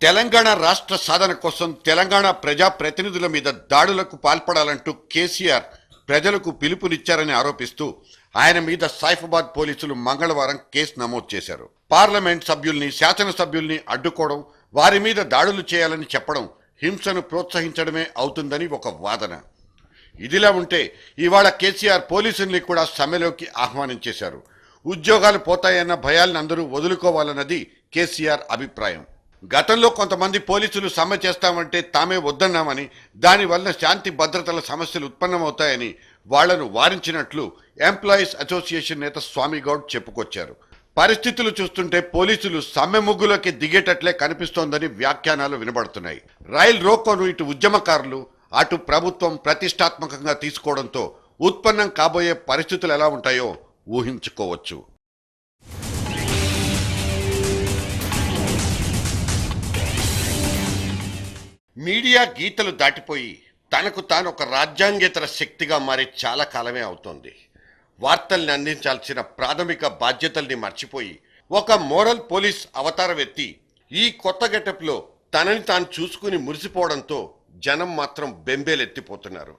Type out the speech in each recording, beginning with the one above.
తెలంగాణ రాష్ట్ర సాధన కోసం తెలంగాణ ప్రజా ప్రతినిధుల మీద దాడులకు పాల్పడాలంటూ కేసీఆర్ ప్రజలకు పిలుపునిచ్చారని ఆరోపిస్తూ ఆయన మీద సైఫాబాద్ పోలీసులు మంగళవారం కేసు నమోదు చేశారు. పార్లమెంట్ సభ్యుల్ని, శాసనసభ్యుల్ని అడ్డుకోవడం, వారి మీద దాడులు చేయాలని చెప్పడం హింసను ప్రోత్సహించడమే అవుతుందని ఒక వాదన. ఇదిలా ఉంటే ఇవాళ కేసీఆర్ పోలీసుల్ని కూడా సమ్మెలోకి ఆహ్వానించేశారు. ఉద్యోగాలు పోతాయన్న భయాలను అందరూ వదులుకోవాలన్నది కేసీఆర్ అభిప్రాయం. గతంలో కొంతమంది పోలీసులు సమ్మె చేస్తామంటే తామే వద్దన్నామని, దానివల్ల శాంతి భద్రతల సమస్యలు ఉత్పన్నమవుతాయని వాళ్లను వారించినట్లు ఎంప్లాయీస్ అసోసియేషన్ నేత స్వామిగౌడ్ చెప్పుకొచ్చారు. పరిస్థితులు చూస్తుంటే పోలీసులు సమ్మె ముగ్గులోకి దిగేటట్లే కనిపిస్తోందని వ్యాఖ్యానాలు వినబడుతున్నాయి. రైల్ రోకోను ఇటు ఉద్యమకారులు, అటు ప్రభుత్వం ప్రతిష్టాత్మకంగా తీసుకోవడంతో ఉత్పన్నం కాబోయే పరిస్థితులు ఎలా ఉంటాయో ఊహించుకోవచ్చు. మీడియా గీతలు దాటిపోయి తనకు తాను ఒక రాజ్యాంగేతర శక్తిగా మారి చాలా కాలమే అవుతోంది. వార్తల్ని అందించాల్సిన ప్రాథమిక బాధ్యతల్ని మర్చిపోయి ఒక మోరల్ పోలీస్ అవతారం ఎత్తి ఈ కొత్త గెటప్లో తనని తాను చూసుకుని మురిసిపోవడంతో జనం మాత్రం బెంబేలెత్తిపోతున్నారు.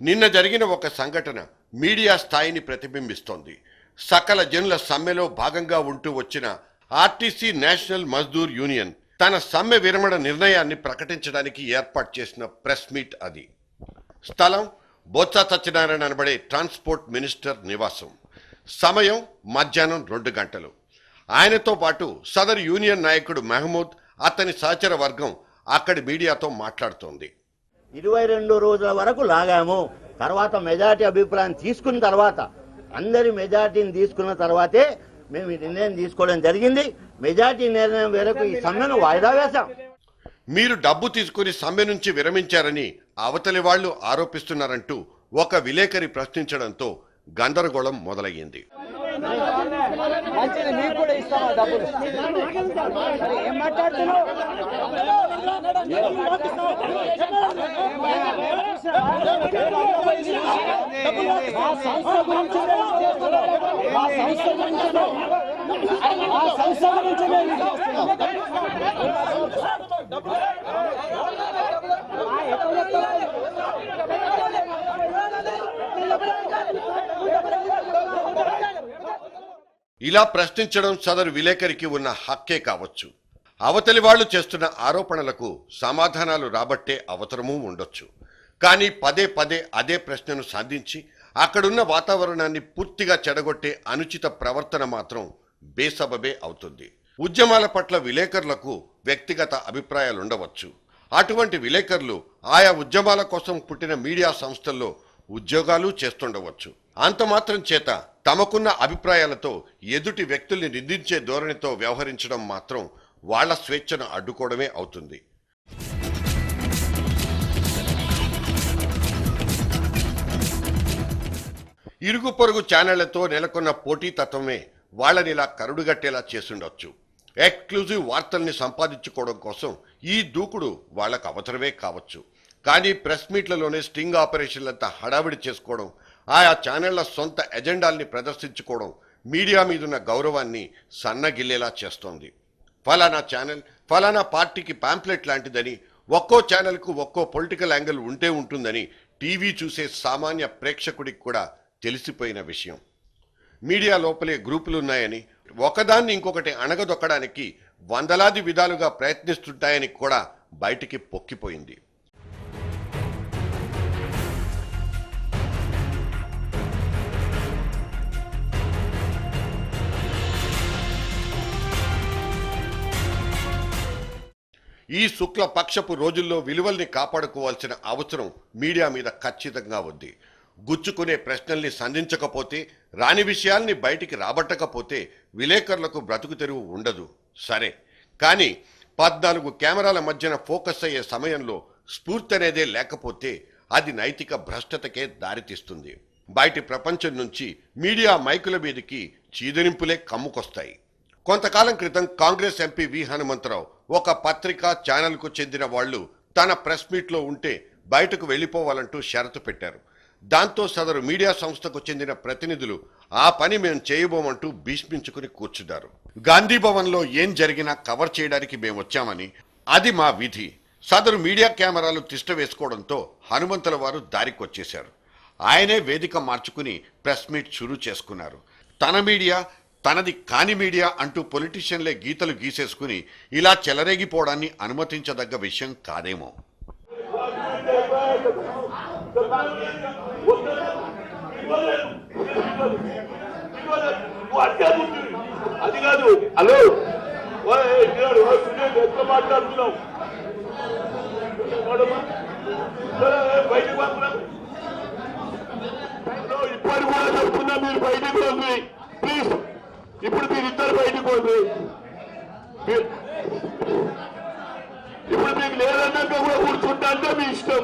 నిన్న జరిగిన ఒక సంఘటన మీడియా స్థాయిని ప్రతిబింబిస్తోంది. సకల జనుల సమ్మెలో భాగంగా ఉంటూ వచ్చిన ఆర్టీసీ నేషనల్ మజ్దూర్ యూనియన్ తన సమ్మె విరమణ నిర్ణయాన్ని ప్రకటించడానికి ఏర్పాటు చేసిన ప్రెస్ మీట్ అది. స్థలం బొత్స సత్యనారాయణ అనబడే ట్రాన్స్పోర్ట్ మినిస్టర్ నివాసం. సమయం మధ్యాహ్నం 2 గంటలు. ఆయనతో పాటు సదరు యూనియన్ నాయకుడు మహమూద్, అతని సహచర వర్గం అక్కడి మీడియాతో మాట్లాడుతోంది. 22 రోజుల వరకు లాగాము. తర్వాత మెజార్టీ అభిప్రాయం తీసుకున్న తర్వాత, అందరి మెజార్టీని తీసుకున్న తర్వాతే మేము ఈ నిర్ణయం తీసుకోవడం జరిగింది. మెజార్టీ నిర్ణయం వరకు ఈ సమ్మెను వాయిదా వేశాం. మీరు డబ్బు తీసుకుని సమ్మె నుంచి విరమించారని అవతలి వాళ్లు ఆరోపిస్తున్నారంటూ ఒక విలేకరి ప్రశ్నించడంతో గందరగోళం మొదలయ్యింది. ఇలా ప్రశ్నించడం సదరు విలేకరికి ఉన్న హక్కే కావచ్చు. అవతలి వాళ్లు చేస్తున్న ఆరోపణలకు సమాధానాలు రాబట్టే అవసరమూ ఉండొచ్చు. కానీ పదే పదే అదే ప్రశ్నను సంధించి అక్కడున్న వాతావరణాన్ని పూర్తిగా చెడగొట్టే అనుచిత ప్రవర్తన మాత్రం బేసబబే అవుతుంది. ఉద్యమాల పట్ల విలేకరులకు వ్యక్తిగత అభిప్రాయాలుండవచ్చు. అటువంటి విలేకరులు ఆయా ఉద్యమాల కోసం పుట్టిన మీడియా సంస్థల్లో ఉద్యోగాలు చేస్తుండవచ్చు. అంత మాత్రం చేత తమకున్న అభిప్రాయాలతో ఎదుటి వ్యక్తుల్ని నిందించే ధోరణితో వ్యవహరించడం మాత్రం వాళ్ల స్వేచ్ఛను అడ్డుకోవడమే అవుతుంది. ఇరుగు పొరుగు ఛానళ్లతో నెలకొన్న పోటీతత్వమే వాళ్ళని ఇలా కరుడుగట్టేలా చేసుండొచ్చు. ఎక్స్క్లూజివ్ వార్తల్ని సంపాదించుకోవడం కోసం ఈ దూకుడు వాళ్లకు అవసరమే కావచ్చు. కానీ ప్రెస్ మీట్లలోనే స్టింగ్ ఆపరేషన్లంతా హడావిడి చేసుకోవడం, ఆయా ఛానళ్ల సొంత ఎజెండాల్ని ప్రదర్శించుకోవడం మీడియా మీదున్న గౌరవాన్ని సన్నగిల్లేలా చేస్తోంది. ఫలానా ఛానల్ ఫలానా పార్టీకి పాంప్లెట్ లాంటిదని, ఒక్కో ఛానల్కు ఒక్కో పొలిటికల్ యాంగిల్ ఉంటే ఉంటుందని టీవీ చూసే సామాన్య ప్రేక్షకుడికి కూడా తెలిసిపోయిన విషయం. మీడియా లోపలే గ్రూపులున్నాయని, ఒకదాన్ని ఇంకొకటి అణగదొక్కడానికి వందలాది విధాలుగా ప్రయత్నిస్తుంటాయని కూడా బయటికి పొక్కిపోయింది. ఈ శుక్ల పక్షపు రోజుల్లో విలువల్ని కాపాడుకోవాల్సిన అవసరం మీడియా మీద ఖచ్చితంగా ఉంది. గుచ్చుకునే ప్రశ్నల్ని సంధించకపోతే, రాని విషయాల్ని బయటికి రాబట్టకపోతే విలేకరులకు బ్రతుకు తెరువు ఉండదు. సరే, కానీ 14 కెమెరాల మధ్యన ఫోకస్ అయ్యే సమయంలో స్ఫూర్తి అనేదే లేకపోతే అది నైతిక భ్రష్టతకే దారితీస్తుంది. బయటి ప్రపంచం నుంచి మీడియా మైకుల మీదకి చీదరింపులే కమ్ముకొస్తాయి. కొంతకాలం క్రితం కాంగ్రెస్ ఎంపీ వి హనుమంతరావు ఒక పత్రికా ఛానల్కు చెందిన వాళ్ళు తన ప్రెస్ మీట్లో ఉంటే బయటకు వెళ్లిపోవాలంటూ షరతు పెట్టారు. దాంతో సదరు మీడియా సంస్థకు చెందిన ప్రతినిధులు ఆ పని మేము చేయబోమంటూ భీష్మించుకుని కూర్చున్నారు. గాంధీ భవన్లో ఏం జరిగినా కవర్ చేయడానికి మేము వచ్చామని, అది మా విధి. సదరు మీడియా కెమెరాలు తిష్ట వేసుకోవడంతో హనుమంతుల వారు దారికొచ్చేశారు. ఆయనే వేదిక మార్చుకుని ప్రెస్ మీట్ షురూ చేసుకున్నారు. తన మీడియా, తనది కాని మీడియా అంటూ పొలిటీషియన్లే గీతలు గీసేసుకుని ఇలా చెలరేగిపోవడాన్ని అనుమతించదగ్గ విషయం కాదేమో. అది కాదు. హలో, ఎట్లా మాట్లాడుతున్నావు? బయటకు ఇప్పటి కూడా చెప్తున్నా, మీరు బయటకు రండి ప్లీజ్. ఇప్పుడు మీరు ఇద్దరు బయటకు రండి. ఇప్పుడు మీకు లేదన్నాక కూడా కూర్చుంటా అంటే మీ ఇష్టం.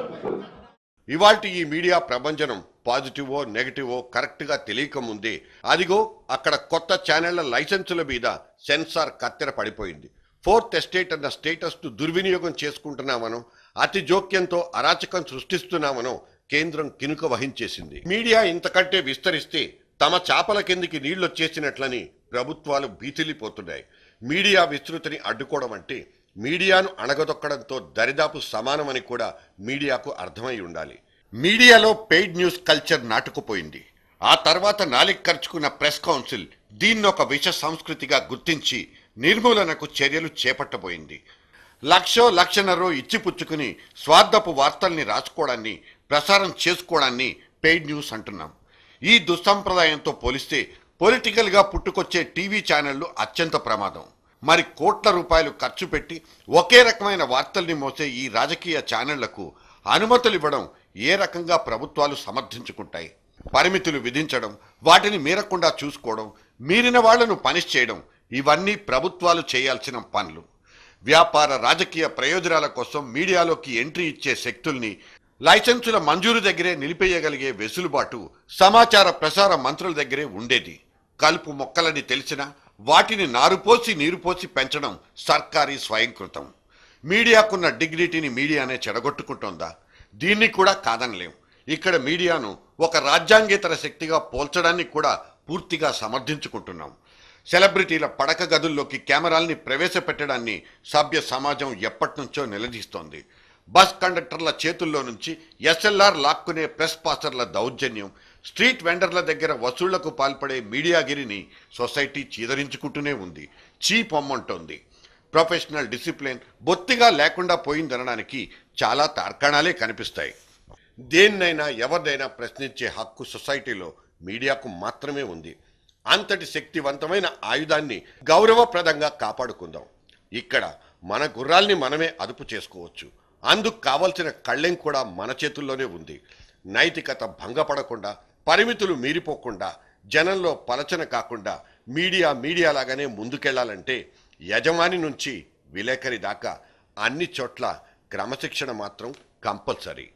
ఇవాల్టి ఈ మీడియా ప్రభంజనం పాజిటివో నెగటివో కరెక్ట్గా తెలియక ముందే అదిగో అక్కడ కొత్త ఛానళ్ల లైసెన్సుల మీద సెన్సార్ కత్తెర పడిపోయింది. ఫోర్త్ ఎస్టేట్ అన్న స్టేటస్ను దుర్వినియోగం చేసుకుంటున్నామనో, అతి జోక్యంతో అరాచకం సృష్టిస్తున్నామనో కేంద్రం కినుక వహించేసింది. మీడియా ఇంతకంటే విస్తరిస్తే తమ చాపల కిందికి నీళ్లొచ్చేసినట్లని ప్రభుత్వాలు భీతిల్లిపోతున్నాయి. మీడియా విస్తృతిని అడ్డుకోవడం అంటే మీడియాను అణగదొక్కడంతో దరిదాపు సమానమని కూడా మీడియాకు అర్థమై ఉండాలి. మీడియాలో పెయిడ్ న్యూస్ కల్చర్ నాటుకుపోయింది. ఆ తర్వాత నాలిక్ ఖర్చుకున్న ప్రెస్ కౌన్సిల్ దీన్నొక విష సంస్కృతిగా గుర్తించి నిర్మూలనకు చర్యలు చేపట్టబోయింది. లక్షన్నర ఇచ్చిపుచ్చుకుని స్వార్థపు వార్తల్ని రాసుకోవడాన్ని, ప్రసారం చేసుకోవడాన్ని పెయిడ్ న్యూస్ అంటున్నాం. ఈ దుస్సంప్రదాయంతో పోలిస్తే పొలిటికల్గా పుట్టుకొచ్చే టీవీ ఛానళ్లు అత్యంత ప్రమాదం. మరి కోట్ల రూపాయలు ఖర్చు పెట్టి ఒకే రకమైన వార్తల్ని మోసే ఈ రాజకీయ ఛానళ్లకు అనుమతులు ఇవ్వడం ఏ రకంగా ప్రభుత్వాలు సమర్థించుకుంటాయి? పరిమితులు విధించడం, వాటిని మీరకుండా చూసుకోవడం, మీరిన వాళ్లను పనిష్ చేయడం, ఇవన్నీ ప్రభుత్వాలు చేయాల్సిన పనులు. వ్యాపార రాజకీయ ప్రయోజనాల కోసం మీడియాలోకి ఎంట్రీ ఇచ్చే శక్తుల్ని లైసెన్సుల మంజూరు దగ్గరే నిలిపేయగలిగే వెసులుబాటు సమాచార ప్రసార మంత్రుల దగ్గరే ఉండేది. కలుపు మొక్కలని తెలిసినా వాటిని నారుపోసి నీరుపోసి పెంచడం సర్కారీ స్వయంకృతం. మీడియాకున్న డిగ్నిటీని మీడియానే చెడగొట్టుకుంటోందా? దీన్ని కూడా కాదనలేం. ఇక్కడ మీడియాను ఒక రాజ్యాంగేతర శక్తిగా పోల్చడాన్ని కూడా పూర్తిగా సమర్థించుకుంటున్నాం. సెలబ్రిటీల పడక గదుల్లోకి కెమెరాల్ని ప్రవేశపెట్టడాన్ని సభ్య సమాజం ఎప్పటినుంచో నిలదీస్తోంది. బస్ కండక్టర్ల చేతుల్లో నుంచి ఎస్ఎల్ఆర్ లాక్కునే ప్రెస్ పాసర్ల దౌర్జన్యం, స్ట్రీట్ వెండర్ల దగ్గర వసూళ్లకు పాల్పడే మీడియాగిరిని సొసైటీ చీదరించుకుంటూనే ఉంది. చీపొమ్మంటోంది. ప్రొఫెషనల్ డిసిప్లిన్ బొత్తిగా లేకుండా పోయిందనడానికి చాలా తార్కాణాలే కనిపిస్తాయి. దేన్నైనా ఎవరినైనా ప్రశ్నించే హక్కు సొసైటీలో మీడియాకు మాత్రమే ఉంది. అంతటి శక్తివంతమైన ఆయుధాన్ని గౌరవప్రదంగా కాపాడుకుందాం. ఇక్కడ మన గుర్రాల్ని మనమే అదుపు చేసుకోవచ్చు. అందుకు కావలసిన కళ్ళెం కూడా మన చేతుల్లోనే ఉంది. నైతికత భంగపడకుండా, పరిమితులు మీరిపోకుండా, జనంలో పలచన కాకుండా మీడియా లాగానే ముందుకెళ్లాలంటే యజమాని నుంచి విలేకరి దాకా అన్ని చోట్ల క్రమశిక్షణ మాత్రం కంపల్సరీ.